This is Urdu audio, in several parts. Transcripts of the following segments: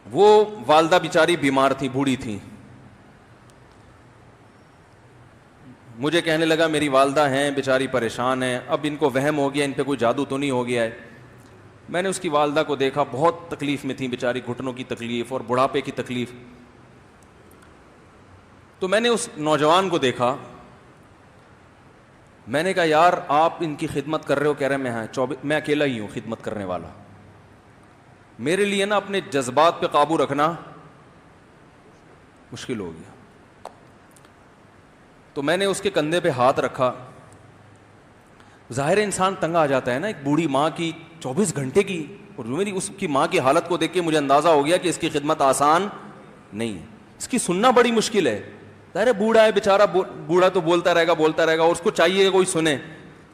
وہ والدہ بیچاری بیمار تھی, بوڑھی تھی. مجھے کہنے لگا میری والدہ ہیں بیچاری پریشان ہیں, اب ان کو وہم ہو گیا ان پہ کوئی جادو تو نہیں ہو گیا ہے. میں نے اس کی والدہ کو دیکھا, بہت تکلیف میں تھی بیچاری, گھٹنوں کی تکلیف اور بڑھاپے کی تکلیف. تو میں نے اس نوجوان کو دیکھا, میں نے کہا یار آپ ان کی خدمت کر رہے ہو؟ کہہ رہے میں اکیلا ہی ہوں خدمت کرنے والا. میرے لیے نا اپنے جذبات پہ قابو رکھنا مشکل ہو گیا. تو میں نے اس کے کندھے پہ ہاتھ رکھا. ظاہر انسان تنگ آ جاتا ہے نا, ایک بوڑھی ماں کی 24 گھنٹے کی, اور میری اس کی ماں کی حالت کو دیکھ کے مجھے اندازہ ہو گیا کہ اس کی خدمت آسان نہیں ہے, اس کی سننا بڑی مشکل ہے. ظاہر بوڑھا ہے بیچارہ, بوڑھا تو بولتا رہے گا, اور اس کو چاہیے کہ کوئی سنے.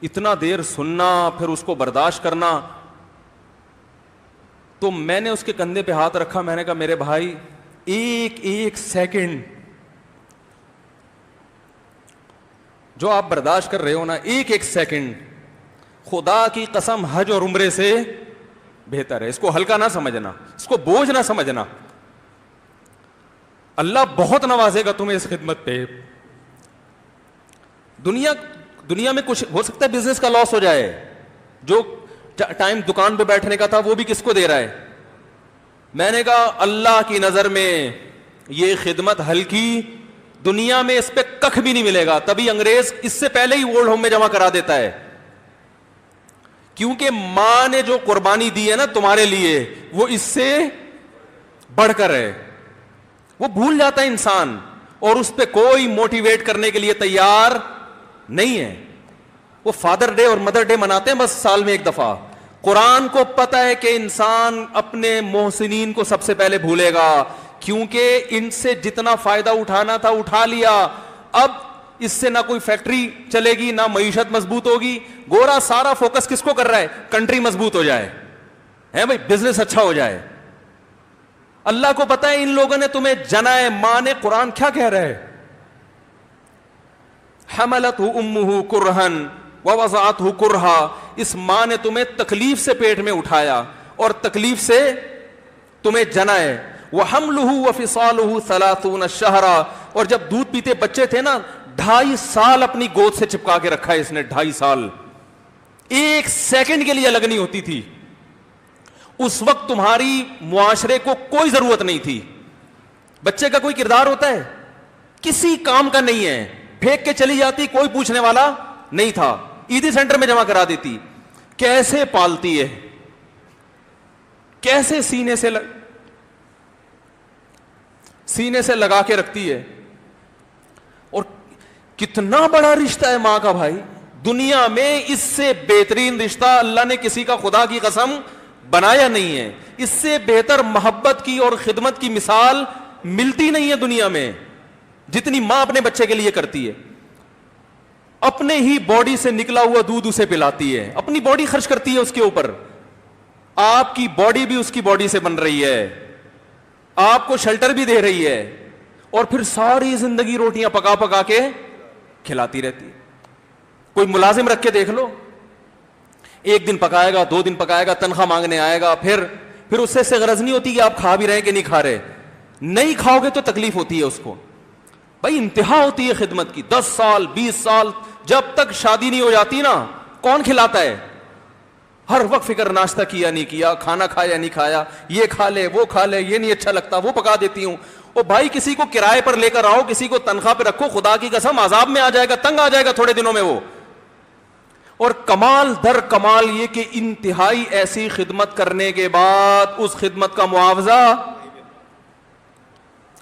اتنا دیر سننا, پھر اس کو برداشت کرنا. تو میں نے اس کے کندھے پہ ہاتھ رکھا, میں نے کہا میرے بھائی ایک سیکنڈ جو آپ برداشت کر رہے ہو نا, ایک سیکنڈ خدا کی قسم حج اور عمرے سے بہتر ہے. اس کو ہلکا نہ سمجھنا, اس کو بوجھ نہ سمجھنا. اللہ بہت نوازے گا تمہیں اس خدمت پہ. دنیا میں کچھ ہو سکتا ہے بزنس کا لاس ہو جائے, جو ٹائم دکان پہ بیٹھنے کا تھا وہ بھی کس کو دے رہا ہے. میں نے کہا اللہ کی نظر میں یہ خدمت ہلکی, دنیا میں اس پہ کخ بھی نہیں ملے گا. تبھی انگریز اس سے پہلے ہی اولڈ ہوم میں جمع کرا دیتا ہے, کیونکہ ماں نے جو قربانی دی ہے نا تمہارے لیے وہ اس سے بڑھ کر ہے. وہ بھول جاتا ہے انسان, اور اس پہ کوئی موٹیویٹ کرنے کے لیے تیار نہیں ہے. وہ فادر ڈے اور مدر ڈے مناتے ہیں بس سال میں ایک دفعہ. قرآن کو پتہ ہے کہ انسان اپنے محسنین کو سب سے پہلے بھولے گا, کیونکہ ان سے جتنا فائدہ اٹھانا تھا اٹھا لیا. اب اس سے نہ کوئی فیکٹری چلے گی, نہ معیشت مضبوط ہوگی. گورا سارا فوکس کس کو کر رہا ہے؟ کنٹری مضبوط ہو جائے, ہے بھائی, بزنس اچھا ہو جائے. اللہ کو پتا ہے ان لوگوں نے تمہیں جنا ہے. ماں نے, قرآن کیا کہہ رہا ہے؟ حملتہ امہ کرہن ووضعتہ کرہا. اس ماں نے تمہیں تکلیف سے پیٹ میں اٹھایا اور تکلیف سے تمہیں جنا ہے. وحملہ وفصالہ 30 شہرا. اور جب دودھ پیتے بچے تھے نا 2.5 سال اپنی گود سے چپکا کے رکھا ہے اس نے. 2.5 سال, ایک سیکنڈ کے لیے الگ نہیں ہوتی تھی. اس وقت تمہاری معاشرے کو کوئی ضرورت نہیں تھی. بچے کا کوئی کردار ہوتا ہے؟ کسی کام کا نہیں ہے. پھینک کے چلی جاتی, کوئی پوچھنے والا نہیں تھا. عیدی سینٹر میں جمع کرا دیتی. کیسے پالتی ہے, کیسے سینے سے لگا کے رکھتی ہے. اور کتنا بڑا رشتہ ہے ماں کا بھائی. دنیا میں اس سے بہترین رشتہ اللہ نے کسی کا خدا کی قسم بنایا نہیں ہے. اس سے بہتر محبت کی اور خدمت کی مثال ملتی نہیں ہے دنیا میں, جتنی ماں اپنے بچے کے لیے کرتی ہے. اپنے ہی باڈی سے نکلا ہوا دودھ اسے پلاتی ہے, اپنی باڈی خرچ کرتی ہے اس کے اوپر. آپ کی باڈی بھی اس کی باڈی سے بن رہی ہے, آپ کو شیلٹر بھی دے رہی ہے, اور پھر ساری زندگی روٹیاں پکا پکا کے کھلاتی رہتی ہے. کوئی ملازم رکھ کے دیکھ لو, 1 دن پکائے گا, 2 دن پکائے گا, تنخواہ مانگنے آئے گا, پھر اس سے غرض نہیں ہوتی کہ آپ کھا بھی رہے ہیں کہ نہیں کھا رہے. نہیں کھاؤ گے تو تکلیف ہوتی ہے اس کو. بھائی انتہا ہوتی ہے خدمت کی. 10 سال 20 سال جب تک شادی نہیں ہو جاتی نا, کون کھلاتا ہے؟ ہر وقت فکر, ناشتہ کیا نہیں کیا, کھانا کھایا نہیں کھایا, یہ کھا لے وہ کھا لے, یہ نہیں اچھا لگتا وہ پکا دیتی ہوں. او بھائی کسی کو کرائے پر لے کر آؤ, کسی کو تنخواہ پہ رکھو, خدا کی قسم عذاب میں آ جائے گا, تنگ آ جائے گا تھوڑے دنوں میں وہ. اور کمال در کمال یہ کہ انتہائی ایسی خدمت کرنے کے بعد اس خدمت کا معاوضہ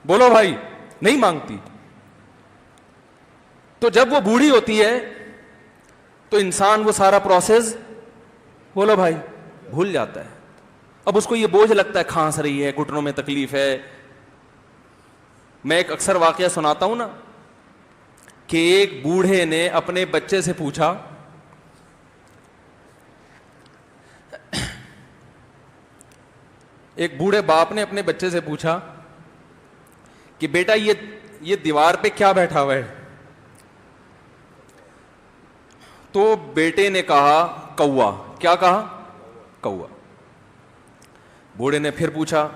بولو بھائی نہیں مانگتی. تو جب وہ بوڑھی ہوتی ہے تو انسان وہ سارا پروسیس بولو بھائی بھول جاتا ہے. اب اس کو یہ بوجھ لگتا ہے, کھانس رہی ہے, گھٹنوں میں تکلیف ہے. میں ایک اکثر واقعہ سناتا ہوں نا, کہ ایک بوڑھے نے اپنے بچے سے پوچھا, ایک بوڑھے باپ نے اپنے بچے سے پوچھا کہ بیٹا یہ دیوار پہ کیا بیٹھا ہوا ہے؟ تو بیٹے نے کہا کوا. کیا کہا؟ کوا. بوڑھے نے پھر پوچھا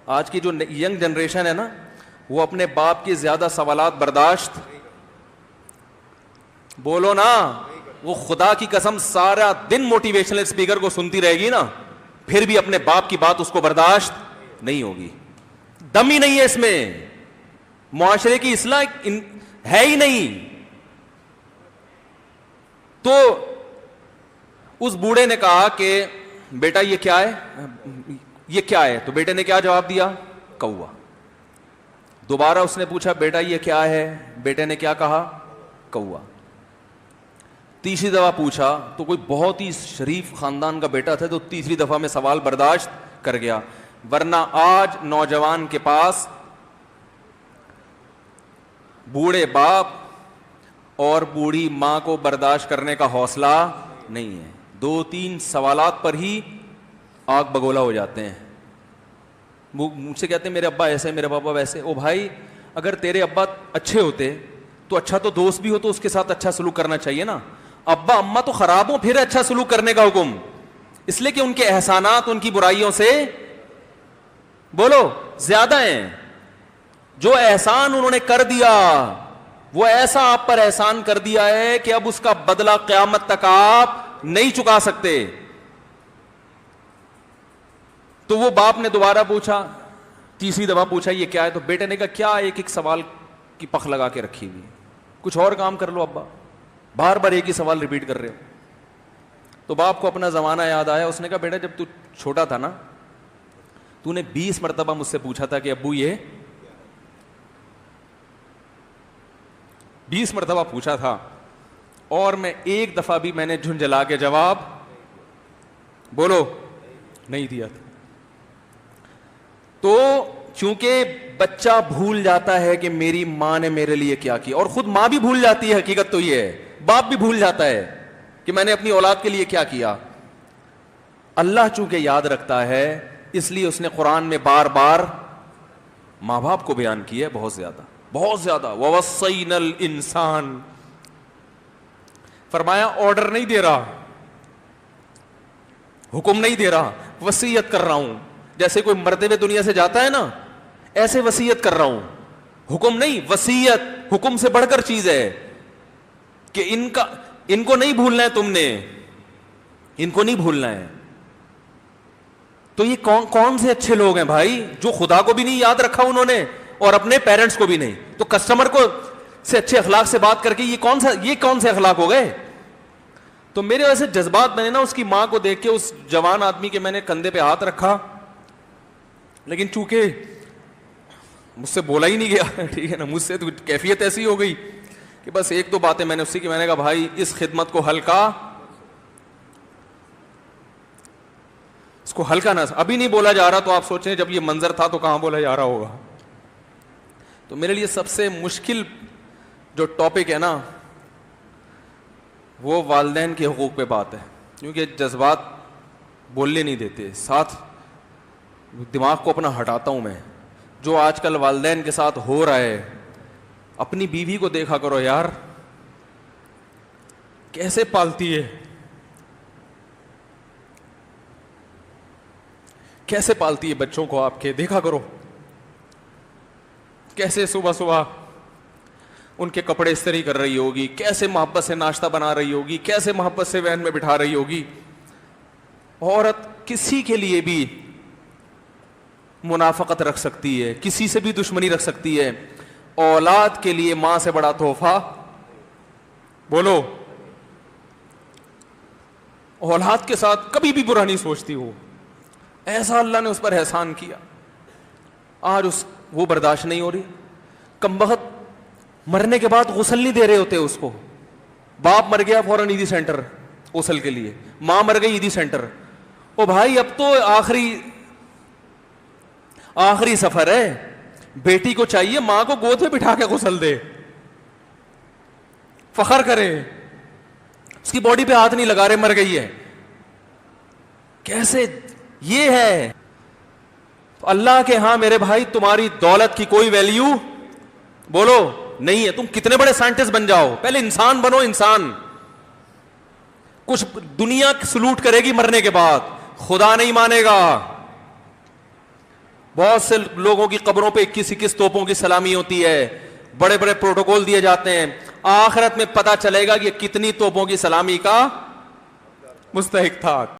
آج کی جو ینگ جنریشن ہے نا, وہ اپنے باپ کے زیادہ سوالات برداشت, بولو نا, وہ خدا کی قسم سارا دن موٹیویشنل اسپیکر کو سنتی رہے گی نا, پھر بھی اپنے باپ کی بات اس کو برداشت نہیں ہوگی. دم ہی نہیں ہے اس میں, معاشرے کی اصلاح ہے ہی نہیں. تو اس بوڑھے نے کہا کہ بیٹا یہ کیا ہے, یہ کیا ہے؟ تو بیٹے نے کیا جواب دیا؟ کوا. دوبارہ اس نے پوچھا بیٹا یہ کیا ہے؟ بیٹے نے کیا کہا؟ کوا. تیسری دفعہ پوچھا تو کوئی بہت ہی شریف خاندان کا بیٹا تھا, تو تیسری دفعہ میں سوال برداشت کر گیا. ورنہ آج نوجوان کے پاس بوڑھے باپ اور بوڑھی ماں کو برداشت کرنے کا حوصلہ نہیں ہے. 2-3 سوالات پر ہی آگ بگولا ہو جاتے ہیں. مجھ سے کہتے ہیں میرے ابا ایسے, میرے پاپا ویسے. او بھائی, اگر تیرے ابا اچھے ہوتے تو اچھا تو دوست بھی ہو تو اس کے ساتھ اچھا سلوک کرنا چاہیے نا. ابا اما تو خراب ہوں, پھر اچھا سلوک کرنے کا حکم, اس لیے کہ ان کے احسانات ان کی برائیوں سے بولو زیادہ ہیں. جو احسان انہوں نے کر دیا وہ ایسا آپ پر احسان کر دیا ہے کہ اب اس کا بدلہ قیامت تک آپ نہیں چکا سکتے. تو وہ باپ نے دوبارہ پوچھا, تیسری دفعہ پوچھا یہ کیا ہے؟ تو بیٹے نے کہا کیا ایک سوال کی پخ لگا کے رکھی ہوئی, کچھ اور کام کر لو ابا, بار بار ایک ہی سوال ریپیٹ کر رہے ہو. تو باپ کو اپنا زمانہ یاد آیا. اس نے کہا بیٹا جب تو چھوٹا تھا نا, تو نے 20 مرتبہ مجھ سے پوچھا تھا کہ ابو یہ 20 مرتبہ پوچھا تھا, اور میں ایک دفعہ بھی میں نے جھنجھلا کے جواب بولو نہیں دیا تھا. تو چونکہ بچہ بھول جاتا ہے کہ میری ماں نے میرے لیے کیا کیا, اور خود ماں بھی بھول جاتی ہے, حقیقت تو یہ ہے, باپ بھی بھول جاتا ہے کہ میں نے اپنی اولاد کے لیے کیا کیا. اللہ چونکہ یاد رکھتا ہے اس لیے اس نے قرآن میں بار بار ماں باپ کو بیان کیا ہے, بہت زیادہ بہت زیادہ. وَوَصَّيْنَا الْإِنسَانَ, فرمایا آرڈر نہیں دے رہا, حکم نہیں دے رہا, وصیت کر رہا ہوں. جیسے کوئی مرتے ہوئے دنیا سے جاتا ہے نا, ایسے وصیت کر رہا ہوں, حکم نہیں. وصیت حکم سے بڑھ کر چیز ہے کہ ان کو نہیں بھولنا ہے, تم نے ان کو نہیں بھولنا ہے. تو یہ کون سے اچھے لوگ ہیں بھائی, جو خدا کو بھی نہیں یاد رکھا انہوں نے اور اپنے پیرنٹس کو بھی نہیں. تو کسٹمر کو سے اچھے اخلاق سے بات کر کے یہ کون سے اخلاق ہو گئے. تو میرے ویسے جذبات, میں نے نا اس کی ماں کو دیکھ کے, اس جوان آدمی کے میں نے کندھے پہ ہاتھ رکھا, لیکن چونکہ مجھ سے بولا ہی نہیں گیا, ٹھیک ہے نا, مجھ سے تو کیفیت ایسی ہو گئی کہ بس 1-2 باتیں میں نے اسی کی, میں نے کہا بھائی اس خدمت کو ہلکا, اس کو ہلکا نہ, ابھی نہیں بولا جا رہا. تو آپ سوچیں جب یہ منظر تھا تو کہاں بولا جا رہا ہوگا. تو میرے لیے سب سے مشکل جو ٹاپک ہے نا وہ والدین کے حقوق پہ بات ہے, کیونکہ جذبات بولنے نہیں دیتے, ساتھ دماغ کو اپنا ہٹاتا ہوں میں. جو آج کل والدین کے ساتھ ہو رہا ہے, اپنی بیوی کو دیکھا کرو یار, کیسے پالتی ہے, کیسے پالتی ہے بچوں کو آپ کے, دیکھا کرو کیسے صبح صبح ان کے کپڑے استری کر رہی ہوگی, کیسے محبت سے ناشتہ بنا رہی ہوگی, کیسے محبت سے وین میں بٹھا رہی ہوگی. عورت کسی کے لیے بھی منافقت رکھ سکتی ہے, کسی سے بھی دشمنی رکھ سکتی ہے. اولاد کے لیے ماں سے بڑا تحفہ بولو, اولاد کے ساتھ کبھی بھی برا نہیں سوچتی ہو. ایسا اللہ نے اس پر احسان کیا, آج وہ برداشت نہیں ہو رہی. کمبخت مرنے کے بعد غسل نہیں دے رہے ہوتے اس کو. باپ مر گیا فوراً عیدی سینٹر غسل کے لیے, ماں مر گئی عیدی سینٹر. او بھائی اب تو آخری سفر ہے, بیٹی کو چاہیے ماں کو گود میں بٹھا کے غسل دے, فخر کرے, اس کی باڈی پہ ہاتھ نہیں لگا رہے, مر گئی ہے. کیسے یہ ہے اللہ کے ہاں میرے بھائی, تمہاری دولت کی کوئی ویلیو بولو نہیں ہے. تم کتنے بڑے سائنٹسٹ بن جاؤ, پہلے انسان بنو. انسان کچھ دنیا سلوٹ کرے گی مرنے کے بعد, خدا نہیں مانے گا. بہت سے لوگوں کی قبروں پہ 21 توپوں کی سلامی ہوتی ہے, بڑے بڑے پروٹوکول دیے جاتے ہیں. آخرت میں پتہ چلے گا کہ کتنی توپوں کی سلامی کا مستحق تھا.